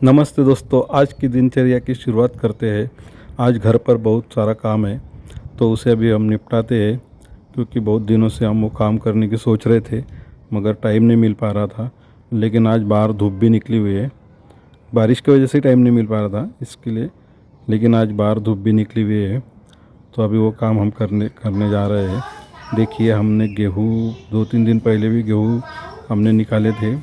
नमस्ते दोस्तों, आज की दिनचर्या की शुरुआत करते हैं। आज घर पर बहुत सारा काम है तो उसे अभी हम निपटाते हैं, क्योंकि बहुत दिनों से हम वो काम करने की सोच रहे थे मगर टाइम नहीं मिल पा रहा था। लेकिन आज बाहर धूप भी निकली हुई है, बारिश की वजह से टाइम नहीं मिल पा रहा था इसके लिए। लेकिन आज बाहर धूप भी निकली हुई है तो अभी वो काम हम करने करने जा रहे हैं। देखिए, हमने गेहूँ 2-3 दिन पहले भी गेहूँ हमने निकाले थे।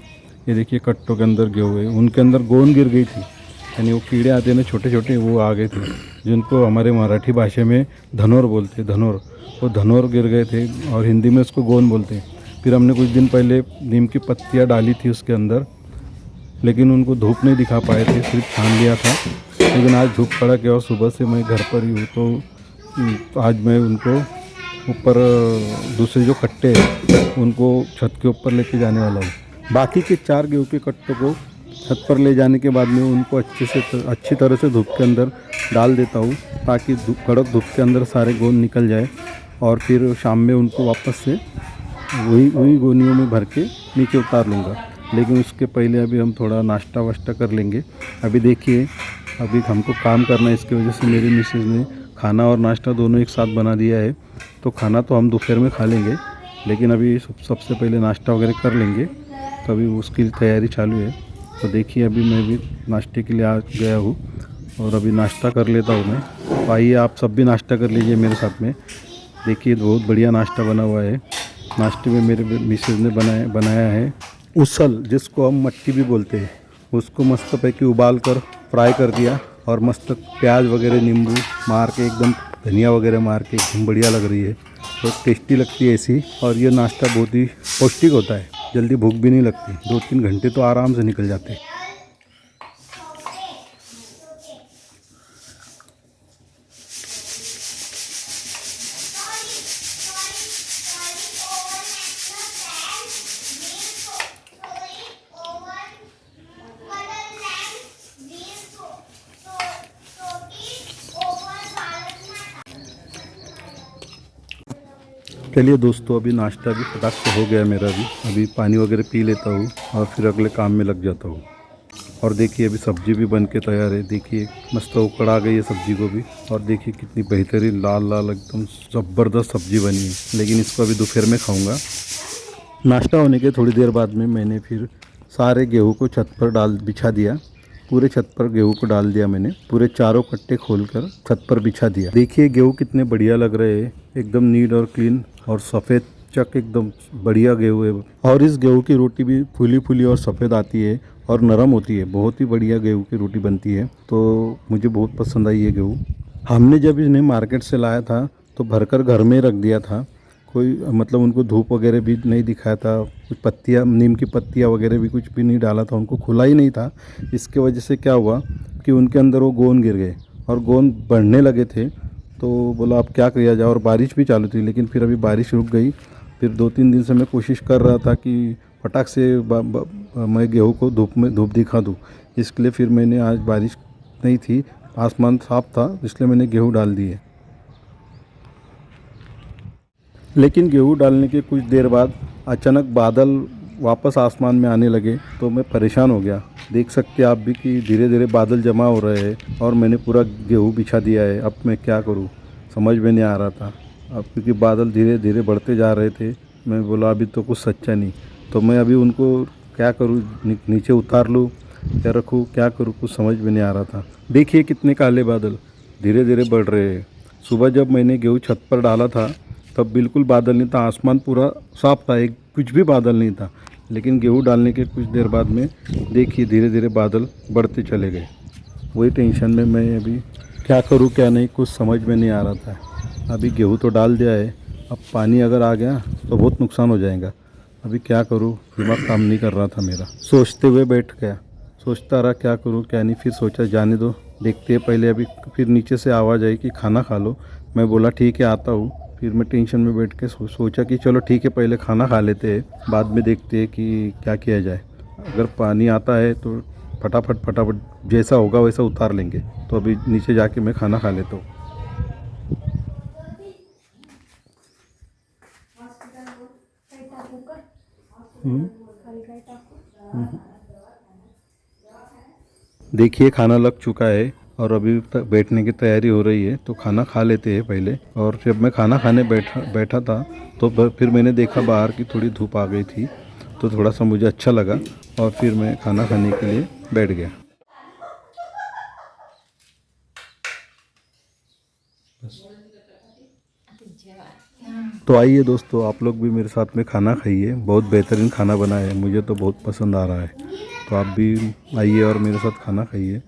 ये देखिए कट्टों के अंदर गेहूँ है, उनके अंदर गोंद गिर गई थी, यानी वो कीड़े आते हैं ना छोटे छोटे, वो आ गए थे, जिनको हमारे मराठी भाषा में धनोर बोलते हैं। धनोर, वो धनोर गिर गए थे और हिंदी में उसको गोंद बोलते हैं। फिर हमने कुछ दिन पहले नीम की पत्तियाँ डाली थी उसके अंदर, लेकिन उनको धूप नहीं दिखा पाए थे, सिर्फ छान लिया था। लेकिन आज धूप कड़क है और सुबह से मैं घर पर ही हूँ, तो आज मैं उनको ऊपर दूसरे जो कट्टे हैं उनको छत के ऊपर लेके जाने वाला हूँ। बाकी के 4 गेहूँ के कट्टों को छत पर ले जाने के बाद में उनको अच्छी तरह से धूप के अंदर डाल देता हूँ, ताकि कड़क धूप के अंदर सारे गोंद निकल जाए। और फिर शाम में उनको वापस से वही वही गोनियों में भर के नीचे उतार लूँगा। लेकिन उसके पहले अभी हम थोड़ा नाश्ता वाश्ता कर लेंगे। अभी देखिए, अभी हमको काम करना है, इसकी वजह से मेरी मिसेज़ ने खाना और नाश्ता दोनों एक साथ बना दिया है। तो खाना तो हम दोपहर में खा लेंगे, लेकिन अभी सबसे पहले नाश्ता वगैरह कर लेंगे, तो अभी उसकी तैयारी चालू है। तो देखिए, अभी मैं भी नाश्ते के लिए आ गया हूँ और अभी नाश्ता कर लेता हूँ मैं। तो आइए आप सब भी नाश्ता कर लीजिए मेरे साथ में। देखिए, बहुत बढ़िया नाश्ता बना हुआ है। नाश्ते में मेरे मिसेज़ ने बनाया है उसल, जिसको हम मट्टी भी बोलते हैं। उसको मस्त पैकी उबाल कर फ्राई कर दिया और मस्त प्याज वगैरह नींबू मार के, एकदम धनिया वगैरह मार के, एकदम बढ़िया लग रही है। बहुत टेस्टी लगती है ऐसी। और ये नाश्ता बहुत ही पौष्टिक होता है, जल्दी भूख भी नहीं लगती, 2-3 घंटे तो आराम से निकल जाते हैं। चलिए दोस्तों, अभी नाश्ता भी फटाक से हो गया मेरा भी। अभी पानी वगैरह पी लेता हूँ और फिर अगले काम में लग जाता हूँ। और देखिए, अभी सब्ज़ी भी बन के तैयार है। देखिए, मस्त उकड़ आ गई है सब्ज़ी को भी। और देखिए कितनी बेहतरीन लाल लाल एकदम ज़बरदस्त सब्ज़ी बनी है। लेकिन इसको अभी दोपहर में खाऊंगा। नाश्ता होने के थोड़ी देर बाद में मैंने फिर सारे गेहूँ को छत पर बिछा दिया। पूरे छत पर गेहूँ को डाल दिया मैंने, पूरे चारों कट्टे खोलकर छत पर बिछा दिया। देखिए, गेहूँ कितने बढ़िया लग रहे हैं, एकदम नीट और क्लीन और सफ़ेद चक, एकदम बढ़िया गेहूँ है। और इस गेहूँ की रोटी भी फूली फूली और सफ़ेद आती है और नरम होती है। बहुत ही बढ़िया गेहूँ की रोटी बनती है। तो मुझे बहुत पसंद आई ये गेहूँ। हमने जब इन्हें मार्केट से लाया था तो भरकर घर में रख दिया था। कोई मतलब उनको धूप वगैरह भी नहीं दिखाया था, कुछ पत्तियाँ, नीम की पत्तियाँ वगैरह भी कुछ भी नहीं डाला था, उनको खुला ही नहीं था। इसके वजह से क्या हुआ कि उनके अंदर वो गोंद गिर गए और गोंद बढ़ने लगे थे। तो बोला अब क्या किया जाए, और बारिश भी चालू थी। लेकिन फिर अभी बारिश रुक गई। फिर 2-3 दिन से मैं कोशिश कर रहा था कि फटाक से मैं गेहूँ को धूप दिखा दूँ। इसके लिए फिर मैंने, आज बारिश नहीं थी, आसमान साफ था, इसलिए मैंने गेहूँ डाल दिए। लेकिन गेहूँ डालने के कुछ देर बाद अचानक बादल वापस आसमान में आने लगे, तो मैं परेशान हो गया। देख सकते हैं आप भी कि धीरे धीरे बादल जमा हो रहे हैं और मैंने पूरा गेहूँ बिछा दिया है। अब मैं क्या करूँ, समझ में नहीं आ रहा था। अब क्योंकि बादल धीरे धीरे बढ़ते जा रहे थे, मैं बोला अभी तो कुछ सच्चा नहीं। तो मैं अभी उनको क्या करूँ, नीचे उतार लूँ या रखूँ, क्या करूँ, कुछ समझ में नहीं आ रहा था। देखिए कितने काले बादल धीरे धीरे बढ़ रहे हैं। सुबह जब मैंने गेहूँ छत पर डाला था तब बिल्कुल बादल नहीं था, आसमान पूरा साफ था, एक कुछ भी बादल नहीं था। लेकिन गेहूँ डालने के कुछ देर बाद में देखिए धीरे धीरे बादल बढ़ते चले गए। वही टेंशन में मैं अभी क्या करूँ क्या नहीं, कुछ समझ में नहीं आ रहा था। अभी गेहूँ तो डाल दिया है, अब पानी अगर आ गया तो बहुत नुकसान हो जाएगा। अभी क्या करूँ, दिमाग काम नहीं कर रहा था मेरा। सोचते हुए बैठ गया, सोचता रहा क्या करूँ क्या नहीं। फिर सोचा जाने दो, देखते हैं पहले। अभी फिर नीचे से आवाज़ आई कि खाना खा लो। मैं बोला ठीक है आता हूँ। फिर मैं टेंशन में बैठ के सोचा कि चलो ठीक है, पहले खाना खा लेते हैं, बाद में देखते हैं कि क्या किया जाए। अगर पानी आता है तो फटाफट फटाफट जैसा होगा वैसा उतार लेंगे। तो अभी नीचे जाके मैं खाना खा लेता हूँ। हम्म, हम्म। देखिए खाना लग चुका है और अभी तक बैठने की तैयारी हो रही है, तो खाना खा लेते हैं पहले। और जब मैं खाना खाने बैठा था तो फिर मैंने देखा बाहर की थोड़ी धूप आ गई थी, तो थोड़ा सा मुझे अच्छा लगा और फिर मैं खाना खाने के लिए बैठ गया। तो आइए दोस्तों, आप लोग भी मेरे साथ में खाना खाइए। बहुत बेहतरीन खाना बना है, मुझे तो बहुत पसंद आ रहा है। तो आप भी आइए और मेरे साथ खाना खाइए।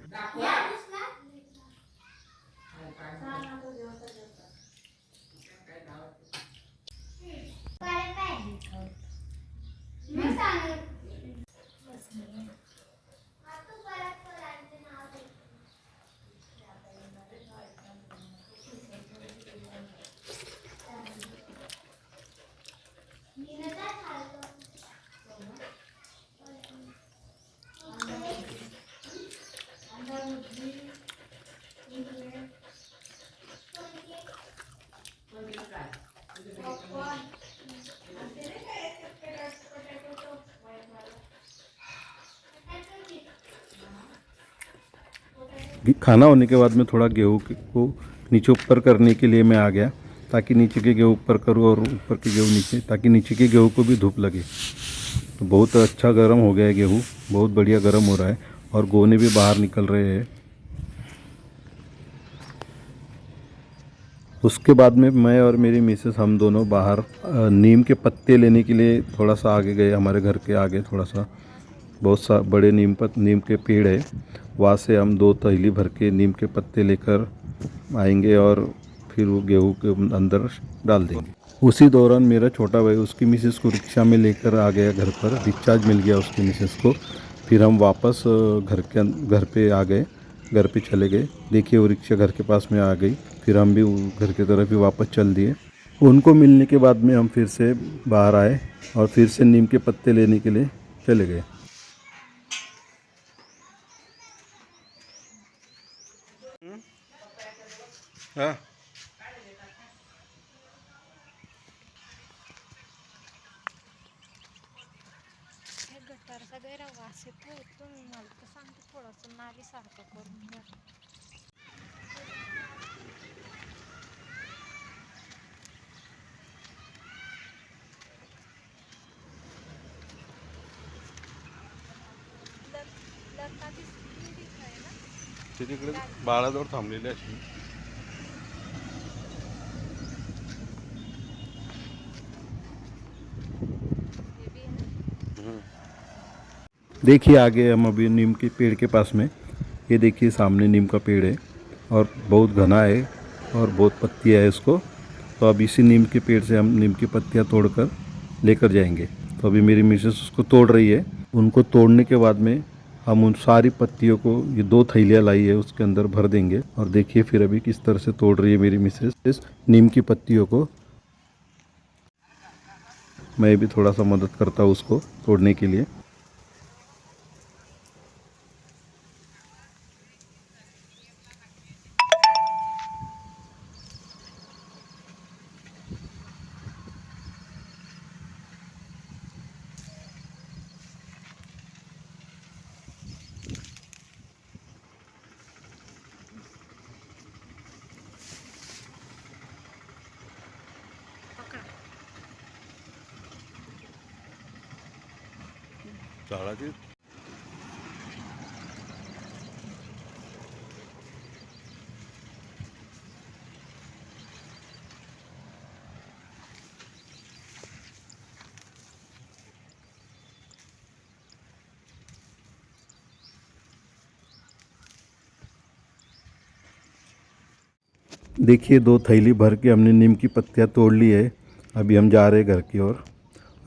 खाना होने के बाद में थोड़ा गेहूँ को नीचे ऊपर करने के लिए मैं आ गया, ताकि नीचे के गेहूँ ऊपर करूँ और ऊपर के गेहूँ नीचे, ताकि नीचे के गेहूँ को भी धूप लगे। तो बहुत अच्छा गर्म हो गया है गेहूँ, बहुत बढ़िया गर्म हो रहा है और गोने भी बाहर निकल रहे हैं। उसके बाद में मैं और मेरी मिसेस हम दोनों बाहर नीम के पत्ते लेने के लिए थोड़ा सा आगे गए। हमारे घर के आगे थोड़ा सा बहुत सा बड़े नीम के पेड़ है, वहाँ से हम 2 थैली भर के नीम के पत्ते लेकर आएंगे और फिर वो गेहूँ के अंदर डाल देंगे। उसी दौरान मेरा छोटा भाई उसकी मिसेस को रिक्शा में लेकर आ गया घर पर, डिस्चार्ज मिल गया उसकी मिसेस को। फिर हम वापस घर पे आ गए, घर पे चले गए। देखिए वो रिक्शा घर के पास में आ गई, फिर हम भी घर की तरफ ही वापस चल दिए। उनको मिलने के बाद में हम फिर से बाहर आए और फिर से नीम के पत्ते लेने के लिए चले गए। हाँ, गटारचा गैर वास येतोय, तुम्ही मला तर सांगते थोडंसं नालीसारखं करून द्या. लता दिसली तिथे ना. ते तिकडे बाळाजवळ थांबलेले अशी. हे बी आहे. देखिए आगे हम अभी नीम के पेड़ के पास में, ये देखिए सामने नीम का पेड़ है और बहुत घना है और बहुत पत्तियाँ है उसको। तो अब इसी नीम के पेड़ से हम नीम की पत्तियाँ तोड़कर लेकर जाएंगे। तो अभी मेरी मिसेस उसको तोड़ रही है। उनको तोड़ने के बाद में हम उन सारी पत्तियों को, ये 2 थैलियाँ लाई है, उसके अंदर भर देंगे। और देखिए फिर अभी किस तरह से तोड़ रही है मेरी मिसेस इस नीम की पत्तियों को। मैं भी थोड़ा सा मदद करता हूँ उसको तोड़ने के लिए। झाडाची देखिए 2 थैली भर के हमने नीम की पत्तियाँ तोड़ ली है। अभी हम जा रहे हैं घर की ओर।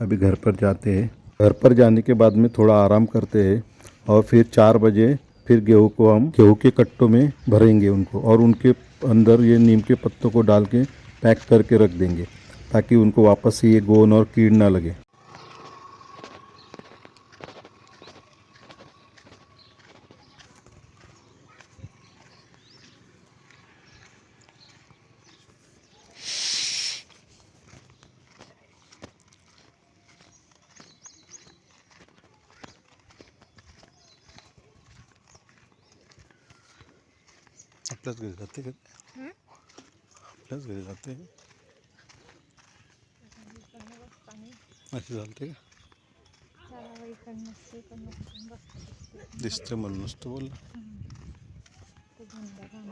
अभी घर पर जाते हैं। घर पर जाने के बाद में थोड़ा आराम करते हैं और फिर 4 बजे फिर गेहूँ को हम गेहूँ के कट्टों में भरेंगे उनको, और उनके अंदर ये नीम के पत्तों को डाल के पैक करके रख देंगे, ताकि उनको वापस से ये गोंद और कीड़ ना लगे। आपल्याच घरी जाते का हं? आपल्याच घरी जाते का इकडनं बसताना असे चालते का चला इकडनं बसतो दिसते म्हणून नसतं बोलला ते झेंडा घालून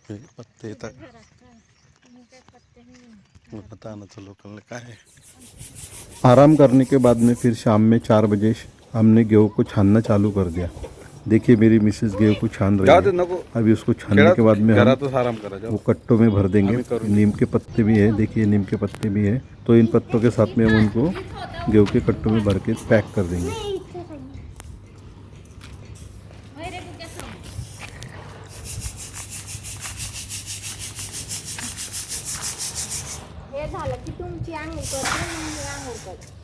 हे पत्ते येतात घरात काय तुम्ही काय पत्ते नाही बताना तो लोकल का है। आराम करने के बाद में फिर शाम में 4 बजे हमने गेहूं को छानना चालू कर दिया। देखिए मेरी मिसेस गेहूं को छान रही है। अभी उसको छानने के बाद में हम वो कट्टों में भर देंगे। नीम के पत्ते भी है, देखिए नीम के पत्ते भी है, तो इन पत्तों के साथ में हम उनको गेहूं के कट्टों में भर के पैक कर देंगे। हे झालं की तुमची आंघोळ करते मग मी आंघोळ करते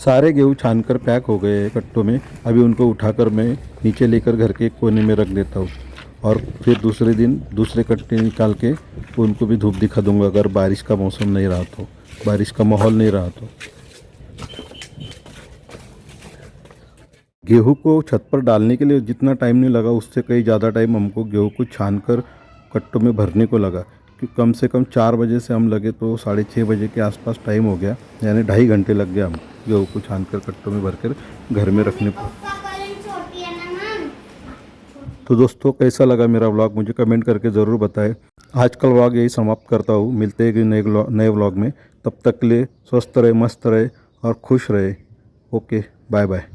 सारे गेहूँ छानकर पैक हो गए हैं कट्टों में। अभी उनको उठाकर मैं नीचे लेकर घर के एक कोने में रख देता हूँ और फिर दूसरे दिन दूसरे कट्टे निकाल के उनको भी धूप दिखा दूंगा अगर बारिश का मौसम नहीं रहा तो, बारिश का माहौल नहीं रहा तो। गेहूं को छत पर डालने के लिए जितना टाइम नहीं लगा उससे कहीं ज़्यादा टाइम हमको गेहूं को छानकर कट्टों में भरने को लगा, कि कम से कम 4 बजे से हम लगे तो 6:30 बजे के आसपास टाइम हो गया, यानी 2.5 घंटे लग गया हम गेहूं को छानकर कट्टों में भरकर घर में रखने को। तो दोस्तों कैसा लगा मेरा व्लॉग मुझे कमेंट करके ज़रूर बताएं। आज का व्लॉग यही समाप्त करता हूँ, मिलते हैं नए व्लॉग में। तब तक के लिए स्वस्थ रहे, मस्त रहे और खुश रहे। Okay, bye bye.